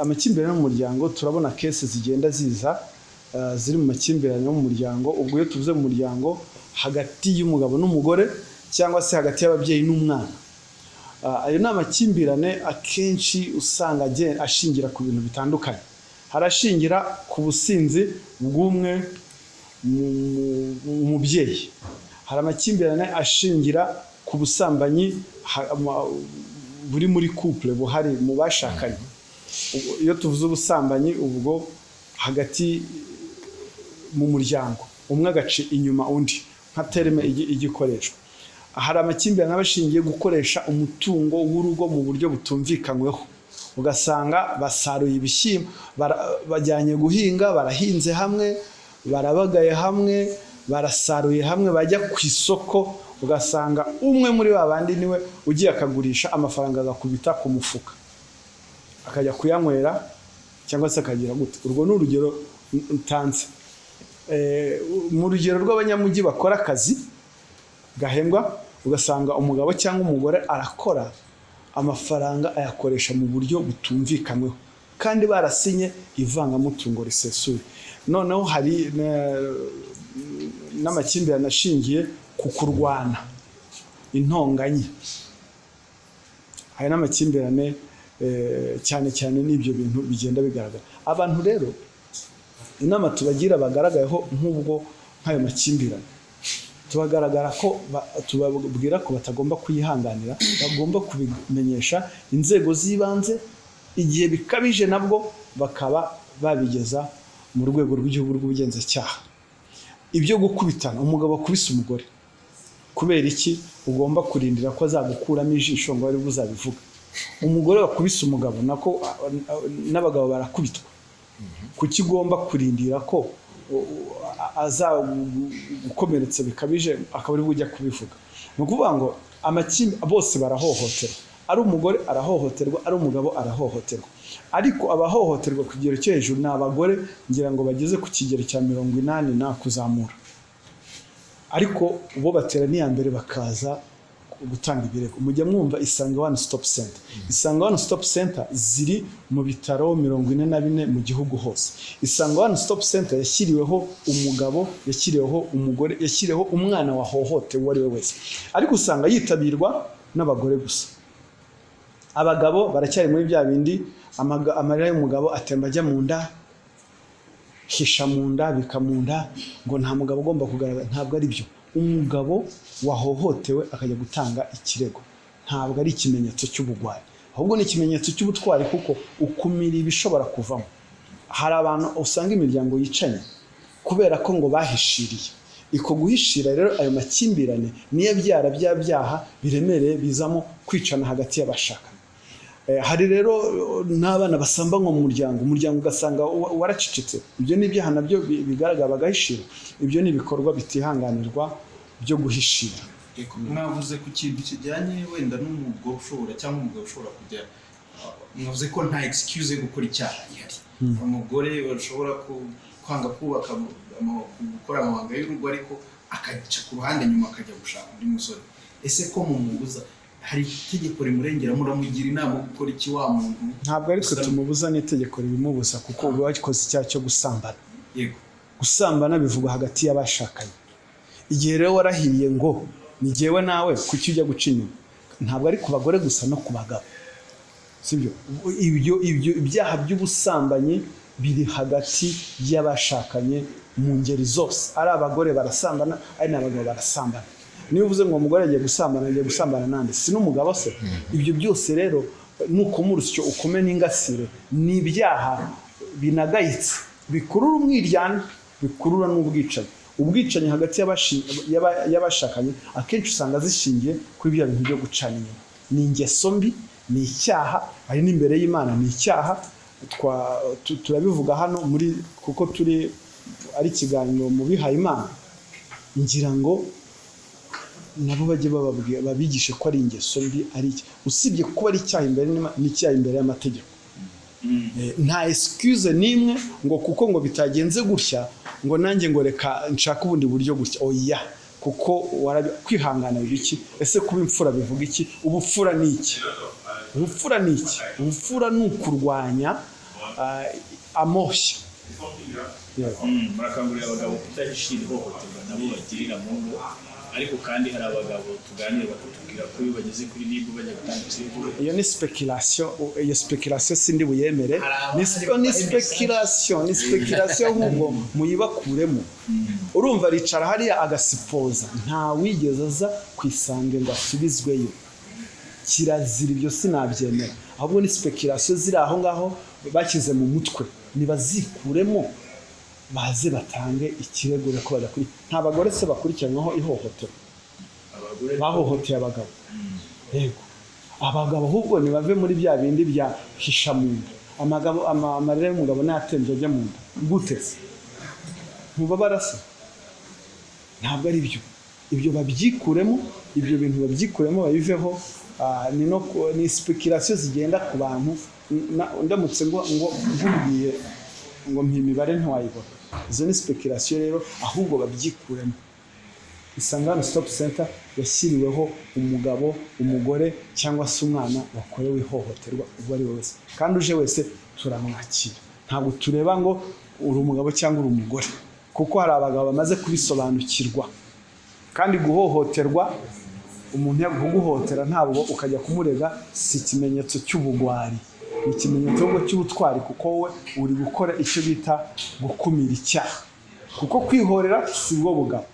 Amakimbirane mu muryango turabona kese zigenda ziza ziri mu makimbirane mu muryango. Ubwo iyo tuvuze mu muryango hagati y'umugabo n'umugore cyangwa se hagati y'ababyeyi n'umwana, ayo ni amakimbirane akenshi usanga ashingira ku bintu bitandukanye. Harashingira ku businzi bw'umwe umubyeyi, hari amakimbirane ashingira ku busambanyi buri muri couple buhari mu bashakanye. Iyo tuvuze ubusambanyi ubwo hagati mu muryango umwe agace inyuma undi nka terme igikoreshwa. Hari amakimbirane abashingiye gukoresha umutungo w'urugo mu buryo butumvikanyweho, ugasanga basaruye ibishyimbo, bajyanye guhinga, barahinze hamwe, barabagaye hamwe, barasaruye hamwe, bajya ku isoko ugasanga umwe muri babandi niwe ugiye akagurisha amafaranga agakubita ku mufuka akajya kuyanywera cyangwa se akagira gute. Urwo ni urugero ntanze. Mu rugero rw'abanyamujyi bakora akazi gahembwa, ugasanga umugabo cyangwa umugore arakora amafaranga ayakoresha mu buryo butumvikanyweho kandi barasinye ivangamutungo risesuye. Noneho hari n'amakimbirane ashingiye ku kurwana, intonganya. Hari n'amakimbirane cyane cyane n'ibyo bintu bigenda bigaragara. Abantu rero inama tubagira bagaragayeho nk'ubwo nk'ayo makimbirane, tubagaragara ko tubabwira ko batagomba kuyihanganira, bagomba kubimenyesha inzego z'ibanze, igihe bikabije nabwo bakaba babigeza mu rwego rw'igihugu rw'ubugenzacyaha. Ibyo gukubitana, umugabo akubise umugore, kubera iki? Ugomba kurindira ko azagukuramo ijisho ngo ari buzabivuga. Umugore wakubise umugabo nako n'abagabo barakubitwa. Kuki ugomba kurindira ko azagukomeretsa bikabije akaba ari bujya kubivuga? Ni ukuvuga ngo bose barahohoterwa, ari umugore arahohoterwa, ari umugabo arahohoterwa. Ariko abahohoterwa ku kigero cyo hejuru ni abagore, ngira ngo bageze ku kigero cya 80 na kuzamura. Ariko bo batera n'iya mbere bakaza gutanga ibirego. Mujya mwumva Isange One Stop Center. Isange One Stop Center ziri mu bitaro 44 mu gihugu hose. Isange One Stop Center yashyiriweho umugabo, yashyiriweho umugore, yashyiriweho umwana wahohotewe uwo ari we wese. Ariko usanga yitabirwa n'abagore gusa. Abagabo baracyari muri bya bindi, amarira y'umugabo atemba ajya mu nda, hisha mu nda, bikamunda, ngo nta mugabo ugomba kugaragara. Ntabwo ari byo. Umugabo wahohotewe akajya gutanga ikirego ntabwo ari ikimenyetso cy'ubugwari, ahubwo ni ikimenyetso cy'ubutwari, kuko ukumira ibishobora kuvamo. Hari abantu usanga imiryango yicanye kubera ko ngo bahishiriye. Iko guhishira rero ayo makimbirane niyo byara byaha biremereye bizamo kwicana hagati y'abashakanye. Hari rero n'abana basambanywa mu muryango ugasanga waracicitse. Ibyo ni ibyaha nabyo bigaragara bagahishira. Ibyo ni ibikorwa bitihanganirwa byo guhishira. Mwavuze ku kintu kijyanye wenda n'umugabo ushobora cyangwa umugabo ushobora kujya, mwavuze ko nta excuse yo gukora icyaha ihari. Umugore bashobora kwanga kubaka gukora amabanga y'urugo ariko akagica ku ruhande nyuma akajya gushaka undi musore. Ese ko mumubuza hari itegeko rimurengera, muramugira inama gukora iki wa muntu? Ntabwo ari twe tumubuza, n'itegeko ribimubuza, kuko uba wakoze icyaha cyo gusambana. Yego, gusambana bivugwa hagati y'abashakanye. Igihe rero warahiriye ngo ni jyewe nawe, kuki ujya guca inyuma? Ntabwo ari ku bagore gusa, no ku bagabo, sibyo? Ibyo ibyaha by'ubusambanyi biri hagati y'abashakanye mu ngeri zose. Ari abagore barasambana, ari n'abagabo barasambana. Niyo uvuze ngo umugore agiye gusambana nande, si n'umugabo se? Ibyo byose rero nuko murusyo ukome n'ingasire ni ibyaha binagayitse, bikurura umwiryane, bikurura n'ubwicanyi. Ubwicanyi hagati y'abashakanye akenshi usanga zishingiye kuri bya bintu byo gucana inyuma. Ni ingeso mbi, ni icyaha, ari n'imbere y'Imana ni icyaha. Turabivuga hano kuko ari ikiganiro mu bihaye Imana, ngira ngo nabo bajye babigishe ko ari ingeso mbi, ari iki. Usibye kuba ari icyaha imbere y'amategeko. Nta excuse nimwe ngo kuko ngo bitagenze gutya ngo nanjye ngo reka nshaka ubundi buryo gutya. Oya, kuko kwihangana biki? Ese kuba imfura bivuga iki? Ubupfura ni iki? Ubupfura ni iki? Ubupfura ni ukurwanya amoshya. Murakangurira abagabo kutahishira ihohoterwa nabo bagirira mu ngo, ariko kandi hari abagabo tuganira bakatubwira ko iyo bageze kuri nibu bajya gutanga ikirego. Iyo ni speculation, iyo speculation sindi buyemere, ni speculation nk'ubwo muyibakuremo. Urumva ricara hariya agasipoza, nta wigeze aza kwisange ngo asubizweyo. Kirazira ibyo sinabyemera, ahubwo ni speculation ziri aho ngaho bakize mu mutwe, nibazikuremo baze batange ikirego ko badakuri. Nta bagore se bakurikiranyweho ihohotera, bahohoteye abagabo. Yego, abagabo ahubwo nibave muri bya bindi bya hisha mu nda. Amarira y'umugabo nayatembe ajya mu nda gute se? Ntubabara se? Ntabwo ari byo. Ibyo babyikuremo, ibyo bintu babyikuremo babiveho. Ni speculation zigenda ku bantu. Ndamutse ngo nkubwiye ngo mpimibare ntiwayibona. Izo ni speculation rero, ahubwo babyikuremo. Isangano Stop Center yashyiriweho umugabo, umugore cyangwa se umwana wakorewe ihohoterwa ubwo ari wese, kandi uje wese turamwakira. Ntabwo tureba ngo uri umugabo cyangwa uri umugore, kuko hari abagabo bamaze kubisobanukirwa. Kandi guhohoterwa, umuntu yaguhohotera ntabwo ukajya kumurega, si ikimenyetso cy'ubugwari, ni ikimenyetso cy'ubutwari, kuko wowe uri gukora icyo bita gukumira icyaha. Kuko kwihorera si bwo bugabo.